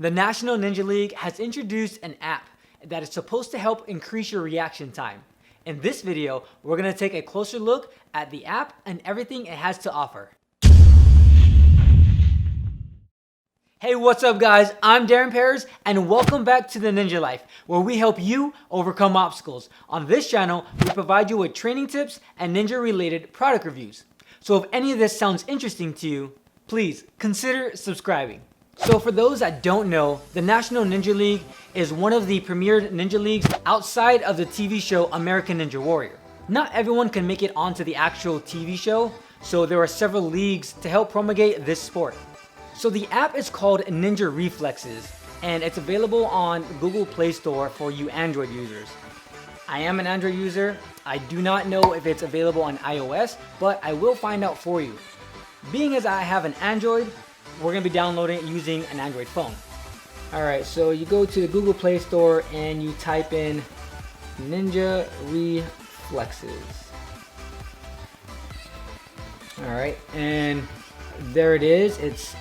The National Ninja League has introduced an app that is supposed to help increase your reaction time. In this video, we're going to take a closer look at the app and everything it has to offer. Hey, what's up guys? I'm Darren Pears and welcome back to the Ninja Life, where we help you overcome obstacles. On this channel, we provide you with training tips and ninja related product reviews. So if any of this sounds interesting to you, please consider subscribing. So for those that don't know, the National Ninja League is one of the premier ninja leagues outside of the TV show American Ninja Warrior. Not everyone can make it onto the actual TV show, so there are several leagues to help promulgate this sport. So the app is called Ninja Reflexes, and it's available on Google Play Store for you Android users. I am an Android user. I do not know if it's available on iOS, but I will find out for you. Being as I have an Android, we're going to be downloading it using an Android phone. Alright, so you go to the Google Play Store and you type in Ninja Reflexes. Alright, and there it is. It's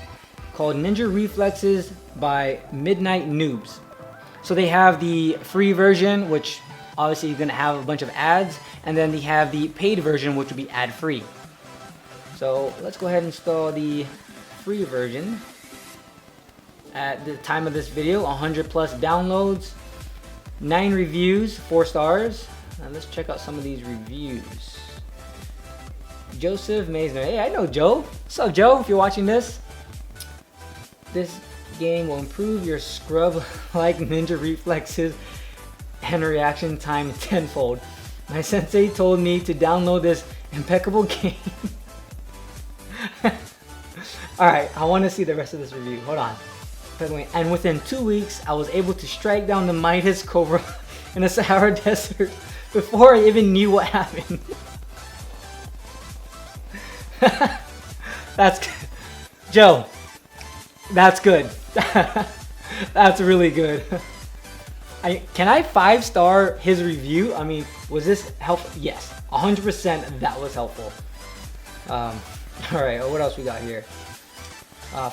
called Ninja Reflexes by Midnight Noobs. So they have the free version, which obviously is going to have a bunch of ads, and then they have the paid version, which will be ad free. So let's go ahead and install the free version. At the time of this video, 100 plus downloads, 9 reviews, 4 stars. And let's check out some of these reviews. Joseph Maisner. Hey, I know Joe. What's up, Joe? If you're watching this. This game will improve your scrub-like ninja reflexes and reaction time tenfold. My sensei told me to download this impeccable game. Alright, I want to see the rest of this review. Hold on. And within 2 weeks, I was able to strike down the Midas Cobra in the Sahara Desert before I even knew what happened. That's good. Joe, that's good. That's really good. Can I 5-star his review? I mean, was this helpful? Yes, 100% that was helpful. Alright, what else we got here?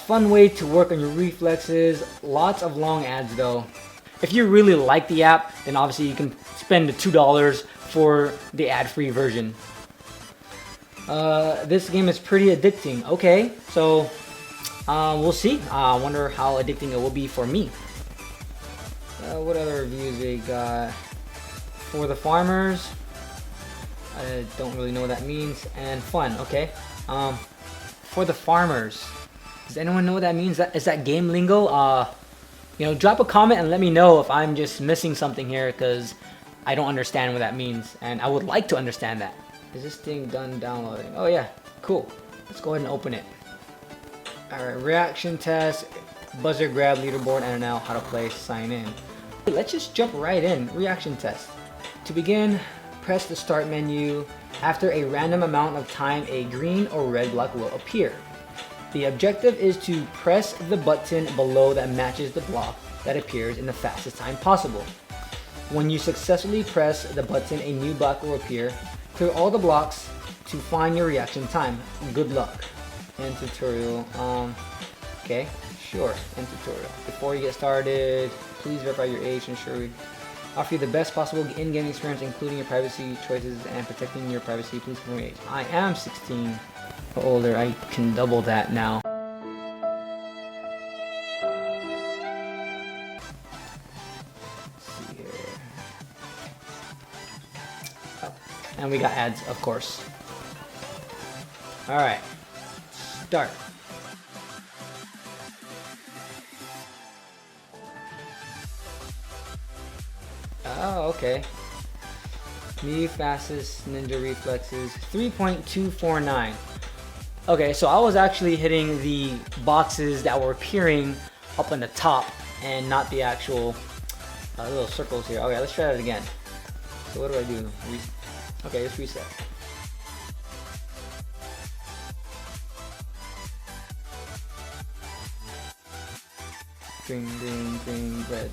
Fun way to work on your reflexes. Lots of long ads though. If you really like the app, then obviously you can spend the $2 for the ad-free version. This game is pretty addicting. Okay, so we'll see. I wonder how addicting it will be for me. What other reviews they got? For the farmers. I don't really know what that means. And fun, okay. For the farmers. Does anyone know what that means? Is that game lingo? You know, drop a comment and let me know if I'm just missing something here, because I don't understand what that means, and I would like to understand that. Is this thing done downloading? Oh yeah, cool. Let's go ahead and open it. Alright, reaction test, buzzer grab, leaderboard, and now how to play, sign in. Let's just jump right in. Reaction test. To begin, press the start menu. After a random amount of time, a green or red block will appear. The objective is to press the button below that matches the block that appears in the fastest time possible. When you successfully press the button, a new block will appear. Clear all the blocks to find your reaction time. Good luck. End tutorial. Okay, sure. End tutorial. Before you get started, please verify your age and ensure we offer you the best possible in-game experience, including your privacy choices and protecting your privacy. Please confirm your age. I am 16 or older. I can double that now. Let's see here. Oh, and we got ads, of course. Alright. Start. Oh, okay. Me fastest ninja reflexes 3.249. Okay, so I was actually hitting the boxes that were appearing up on the top and not the actual little circles here. Okay, let's try that again. So what do I do? Okay, let's reset. Green, green, green, red.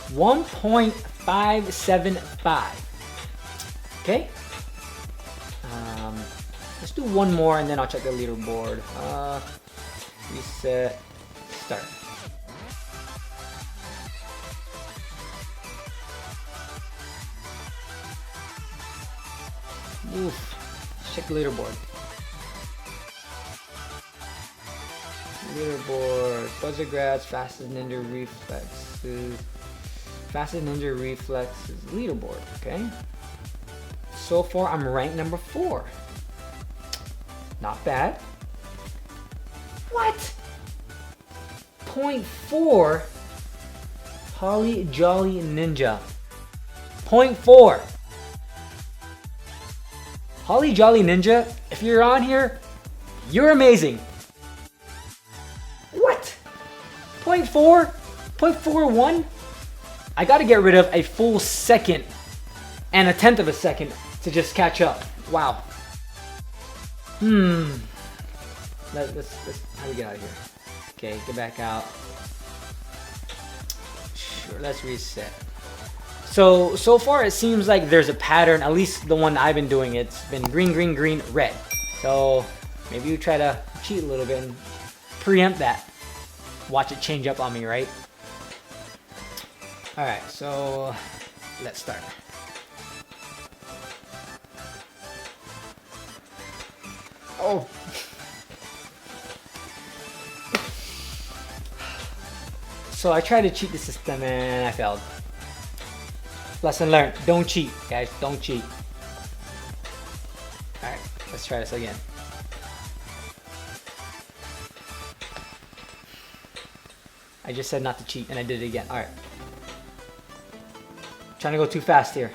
1.575. Okay. Let's do one more and then I'll check the leaderboard. Reset. Start. Oof. Let's check the leaderboard. Leaderboard. Buzzer grabs, fastest ninja reflexes. Fastest ninja reflexes. Leaderboard. Okay. So far, I'm ranked number 4. Not bad. What? 0.4. Holly Jolly Ninja. 0.4. Holly Jolly Ninja, if you're on here, you're amazing. What? 0.4? 0.41? I gotta get rid of a full second and a tenth of a second to just catch up. Wow. Let's how do we get out of here? Okay, get back out. Sure, let's reset. So far it seems like there's a pattern, at least the one I've been doing. It's been green, green, green, red. So maybe you try to cheat a little bit and preempt that. Watch it change up on me, right? Alright, so let's start. Oh. So I tried to cheat the system and I failed. Lesson learned. Don't cheat, guys. Don't cheat. Alright, let's try this again. I just said not to cheat and I did it again. Alright. Trying to go too fast here.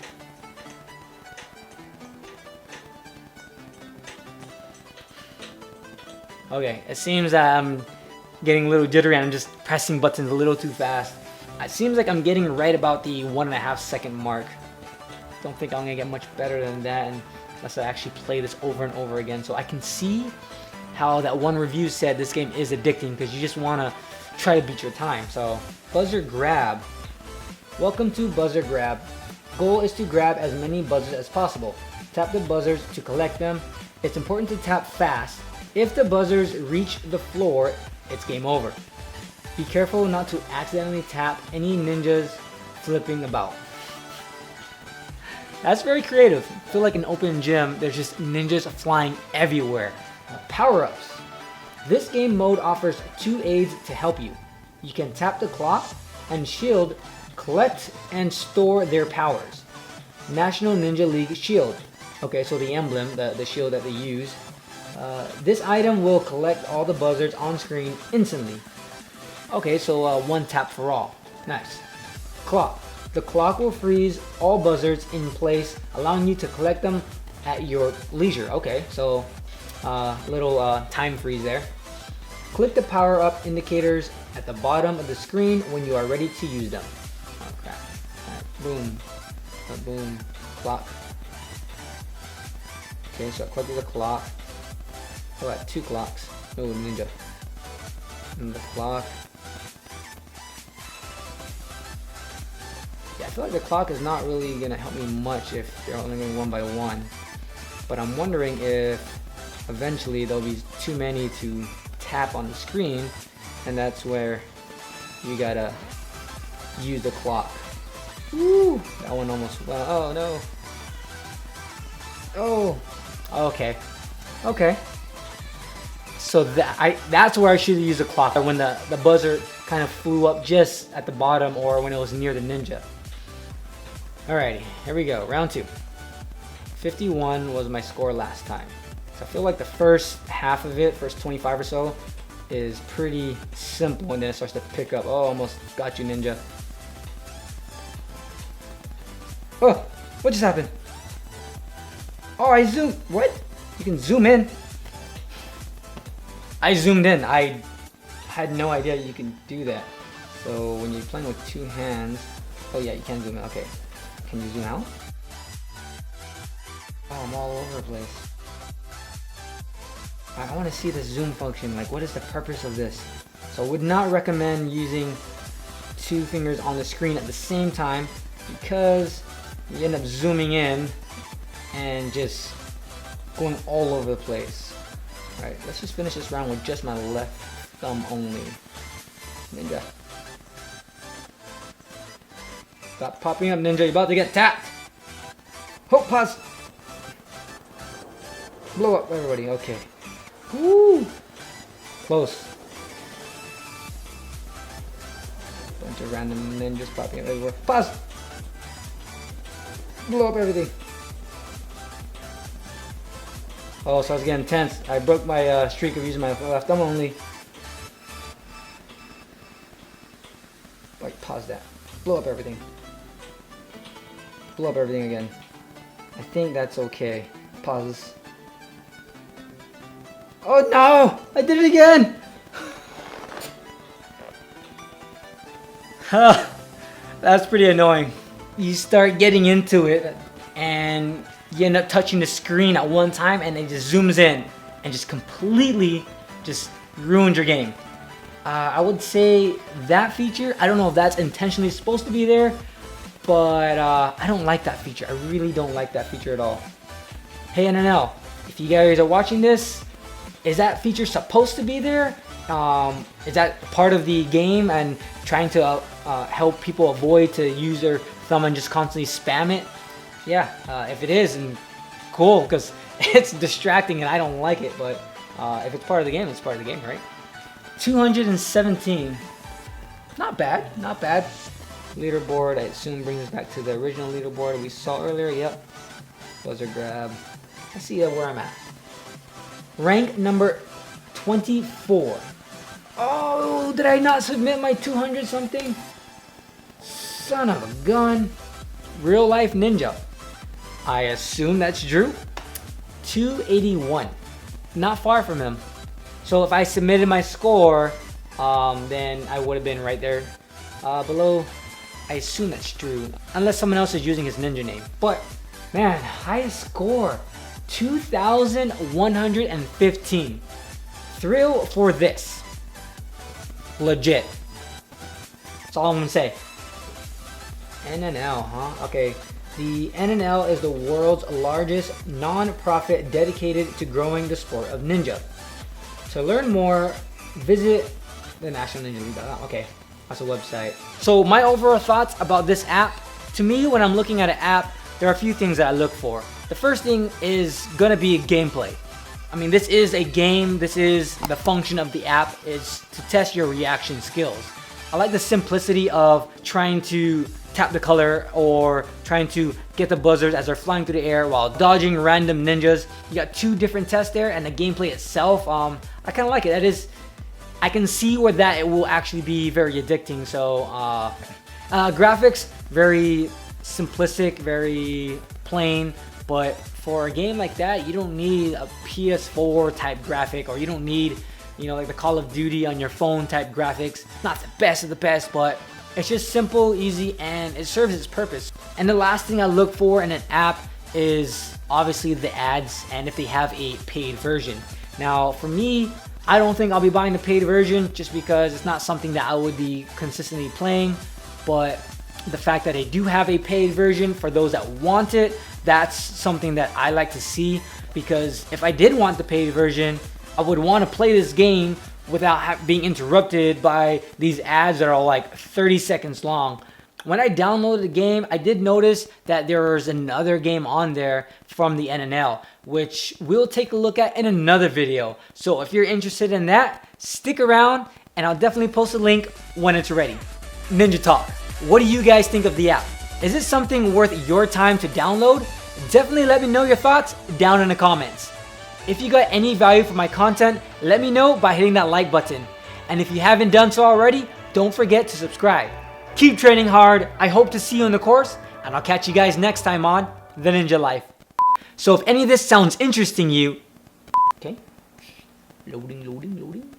Okay, it seems that I'm getting a little jittery and I'm just pressing buttons a little too fast. It seems like I'm getting right about the 1.5 second mark. Don't think I'm gonna get much better than that unless I actually play this over and over again. So I can see how that one review said this game is addicting because you just wanna try to beat your time. So buzzer grab. Welcome to buzzer grab. Goal is to grab as many buzzers as possible. Tap the buzzers to collect them. It's important to tap fast. If the buzzers reach the floor, it's game over. Be careful not to accidentally tap any ninjas flipping about. That's very creative. I feel like an open gym, there's just ninjas flying everywhere. Power-ups. This game mode offers 2 aids to help you. You can tap the clock and shield, collect and store their powers. National Ninja League Shield. Okay, so the emblem, the shield that they use. This item will collect all the buzzards on screen instantly. Okay, so 1 tap for all. Nice. Clock. The clock will freeze all buzzards in place, allowing you to collect them at your leisure. Okay, so little time freeze there. Click the power-up indicators at the bottom of the screen when you are ready to use them. Oh crap. Right, boom. Boom. Clock. Okay, so I collected the clock. Oh, I got 2 clocks. Oh, ninja. And the clock. Yeah, I feel like the clock is not really gonna help me much if they're only going 1 by 1. But I'm wondering if eventually there'll be too many to tap on the screen, and that's where you gotta use the clock. Woo! That one almost. Well, oh no. Oh. Okay. Okay. So that's where I should use the clock, when the buzzer kind of flew up just at the bottom or when it was near the ninja. Alrighty, here we go, round 2. 51 was my score last time. So I feel like the first half of it, first 25 or so, is pretty simple, and then it starts to pick up. Oh, almost got you, ninja. Oh, what just happened? Oh, I zoomed. What? You can zoom in. I zoomed in. I had no idea you can do that. So when you're playing with 2 hands, oh yeah, you can zoom in. Okay, can you zoom out? Oh, I'm all over the place. I want to see the zoom function. Like, what is the purpose of this? So I would not recommend using 2 fingers on the screen at the same time, because you end up zooming in and just going all over the place. Alright, let's just finish this round with just my left thumb only. Ninja. Stop popping up, ninja. You're about to get tapped. Hope pause. Blow up everybody. Okay. Woo! Close. Bunch of random ninjas popping up everywhere. Pause! Blow up everything. Oh, so I was getting tense. I broke my streak of using my left thumb only. Like, pause that. Blow up everything. Blow up everything again. I think that's okay. Pause. Oh no! I did it again! That's pretty annoying. You start getting into it and you end up touching the screen at one time and it just zooms in and just completely just ruins your game. I would say that feature, I don't know if that's intentionally supposed to be there, but I don't like that feature. I really don't like that feature at all. Hey NNL, if you guys are watching this, is that feature supposed to be there? Is that part of the game and trying to help people avoid to use their thumb and just constantly spam it? Yeah, if it is, and cool, because it's distracting and I don't like it, but if it's part of the game, it's part of the game, right? 217. Not bad, not bad. Leaderboard, I assume, brings us back to the original leaderboard we saw earlier. Yep. Buzzer grab. Let's see where I'm at. Rank number 24. Oh, did I not submit my 200 something? Son of a gun. Real life ninja. I assume that's Drew. 281. Not far from him. So if I submitted my score, then I would have been right there below. I assume that's Drew. Unless someone else is using his ninja name. But, man, highest score. 2,115. Thrill for this. Legit. That's all I'm gonna say. NNL, huh? Okay. The NNL is the world's largest non-profit dedicated to growing the sport of ninja. To learn more, visit the National Ninja League. Okay, that's a website. So my overall thoughts about this app. To me, when I'm looking at an app, there are a few things that I look for. The first thing is gonna be gameplay. I mean, this is a game. This is the function of the app, is to test your reaction skills. I like the simplicity of trying to tap the color or trying to get the buzzers as they're flying through the air while dodging random ninjas. You got two different tests there, and the gameplay itself, I kind of like it. That is, I can see where that it will actually be very addicting. So graphics, very simplistic, very plain, but for a game like that, you don't need a PS4 type graphic, or you don't need, you know, like the Call of Duty on your phone type graphics. Not the best of the best, but it's just simple, easy, and it serves its purpose. And the last thing I look for in an app is obviously the ads, and if they have a paid version. Now, for me, I don't think I'll be buying the paid version just because it's not something that I would be consistently playing, but the fact that they do have a paid version for those that want it, that's something that I like to see, because if I did want the paid version, I would want to play this game without being interrupted by these ads that are like 30 seconds long. When I downloaded the game, I did notice that there was another game on there from the NNL, which we'll take a look at in another video. So if you're interested in that, stick around and I'll definitely post a link when it's ready. Ninja Talk, what do you guys think of the app? Is it something worth your time to download? Definitely let me know your thoughts down in the comments. If you got any value from my content, let me know by hitting that like button. And if you haven't done so already, don't forget to subscribe. Keep training hard. I hope to see you in the course, and I'll catch you guys next time on The Ninja Life. So if any of this sounds interesting you, okay, loading.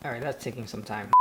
All right, that's taking some time.